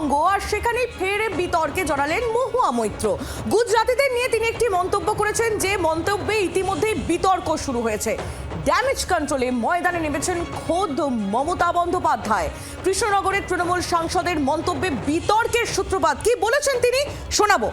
পশ্চিমবঙ্গ, আর সেখানেই ফের বিতর্কে জড়ালেন মহুয়া মৈত্র। গুজরাতিদের নিয়ে তিনি একটি মন্তব্য করেছেন, যে মন্তব্যে ইতিমধ্যেই বিতর্ক শুরু হয়েছে। ড্যামেজ কন্ট্রোলে ময়দানে নেমেছেন খোদ মমতা বন্দ্যোপাধ্যায়। কৃষ্ণনগরের তৃণমূল সাংসদের মন্তব্যে বিতর্কের সূত্রপাত। কি বলেছেন তিনি, শোনাবো।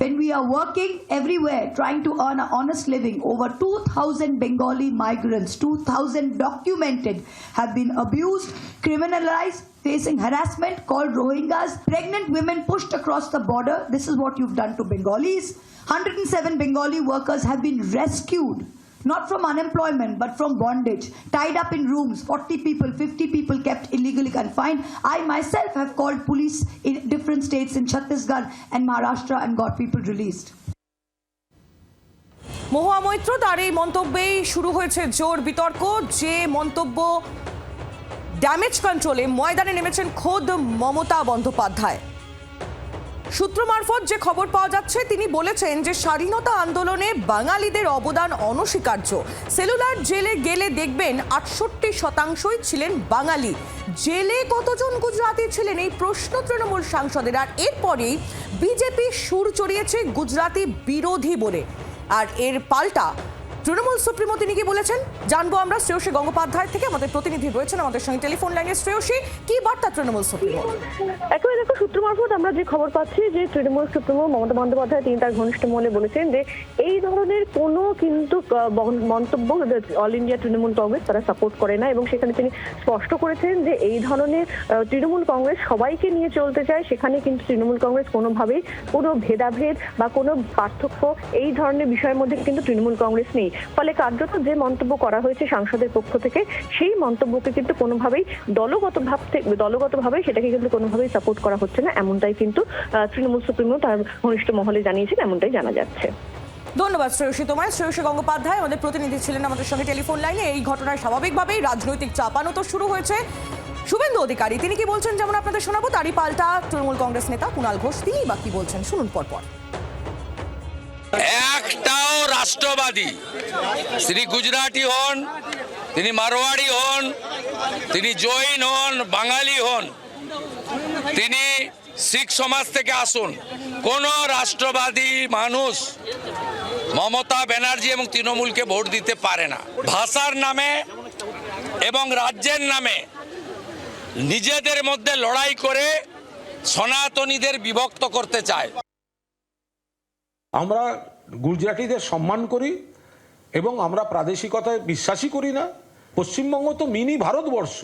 When we are working everywhere trying to earn an honest living, over 2,000 Bengali migrants, 2,000 documented, have been abused, criminalized, facing harassment, called Rohingyas. Pregnant women pushed across the border. This is what you've done to Bengalis. 107 Bengali workers have been rescued, not from unemployment but from bondage, tied up in rooms, 40 people, 50 people kept illegally confined. I myself have called police in different states in Chhattisgarh and Maharashtra and got people released. Mahua Moitra তার এই মন্তব্যেই শুরু হয়েছে জোর বিতর্ক, যে মন্তব্য damage কন্ট্রোলে ময়দানে নেমেছেন খোদ মমতা বন্দ্যোপাধ্যায়। সূত্র মারফত যে খবর পাওয়া যাচ্ছে, তিনি বলেছেন যে স্বাধীনতা আন্দোলনে বাঙালিদের অবদান অনস্বীকার্য। সেলুলার জেলে গেলে দেখবেন 68% ছিলেন বাঙালি। জেলে কতজন গুজরাতি ছিলেন, এই প্রশ্ন তৃণমূল সাংসদের। আর এরপরেই বিজেপি সুর চড়িয়েছে গুজরাতি বিরোধী বলে। আর এর পাল্টা তৃণমূল সুপ্রিমো তিনি কি বলেছেন জানবো আমরা শ্রেয়সী গঙ্গোপাধ্যায় থেকে। আমাদের প্রতিনিধি রয়েছেন আমাদের সঙ্গে টেলিফোন লাইনে। শ্রেয়সী, কি বার্তা তৃণমূল সুপ্রিমো? একেবারে দেখো, সূত্র মারফত আমরা যে খবর পাচ্ছি যে তৃণমূল সুপ্রিমো মমতা বন্দ্যোপাধ্যায় তিনি তার ঘনিষ্ঠ মহলে বলেছেন যে এই ধরনের কোনো কিন্তু মন্তব্য অল ইন্ডিয়া তৃণমূল কংগ্রেস তারা সাপোর্ট করে না, এবং সেখানে তিনি স্পষ্ট করেছেন যে এই ধরনের তৃণমূল কংগ্রেস সবাইকে নিয়ে চলতে চায়। সেখানে কিন্তু তৃণমূল কংগ্রেস কোনোভাবেই কোনো ভেদাভেদ বা কোনো পার্থক্য এই ধরনের বিষয়ের মধ্যে কিন্তু তৃণমূল কংগ্রেস নেই। ফলে কার্যত যে মন্তব্য করা হয়েছে সাংসদের পক্ষ থেকে, সেই মন্তব্যকে কিন্তু কোনোভাবেই দলগতভাবে সেটাকে কিন্তু কোনোভাবেই সাপোর্ট করা হচ্ছে না, এমনটাই কিন্তু তৃণমূল সুপ্রিমো তার ঘনিষ্ঠ মহলে জানিয়েছেন, এমনটাই জানা যাচ্ছে। ধন্যবাদ শ্রেয়সী তোমায়। শ্রেয়সী গঙ্গোপাধ্যায় আমাদের প্রতিনিধি ছিলেন আমাদের সঙ্গে টেলিফোন লাইনে। এই ঘটনায় স্বাভাবিকভাবেই রাজনৈতিক চাপানো তো শুরু হয়েছে। শুভেন্দু অধিকারী তিনি কি বলছেন যেমন আপনাদের শোনাবো, তারই পাল্টা তৃণমূল কংগ্রেস নেতা কুণাল ঘোষ তিনি বা কি বলছেন শুনুন পরপর। একটাও রাষ্ট্রবাদী, তিনি গুজরাটি হন, তিনি মারোয়াড়ি হন, তিনি জৈন হন, বাঙালি হন, তিনি শিখ সমাজ থেকে আসুন, কোন রাষ্ট্রবাদী মানুষ মমতা ব্যানার্জি এবং তৃণমূলকে ভোট দিতে পারে না। ভাষার নামে এবং রাজ্যের নামে নিজেদের মধ্যে লড়াই করে সনাতনীদের বিভক্ত করতে চায়। আমরা গুজরাটিদের সম্মান করি এবং আমরা প্রাদেশিকতায় বিশ্বাসই করি না। পশ্চিমবঙ্গ তো মিনি ভারতবর্ষ,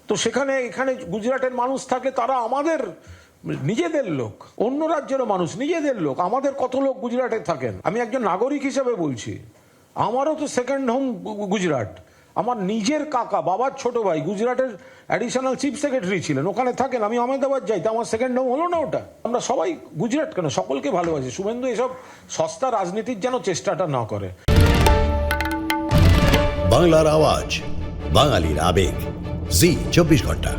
তো এখানে গুজরাটের মানুষ থাকে, তারা আমাদের নিজেদের লোক। অন্য রাজ্যেরও মানুষ নিজেদের লোক। আমাদের কত লোক গুজরাটে থাকেন, আমি একজন নাগরিক হিসেবে বলছি, আমারও তো সেকেন্ড হোম গুজরাট। আমার নিজের কাকা, বাবার ছোট ভাই গুজরাটের অ্যাডিশনাল চিফ সেক্রেটারি ছিলেন, ওখানে থাকেন। আমি আহমেদাবাদ যাই, তো আমার সেকেন্ড হোম হলো না ওটা? আমরা সবাই গুজরাট কেন, সকলকে ভালোবাসি। শুভেন্দু এসব সস্তা রাজনীতির যেন চেষ্টাটা না করে। বাংলার আওয়াজ, বাঙালির আবেগ, জি 24 ঘন্টা।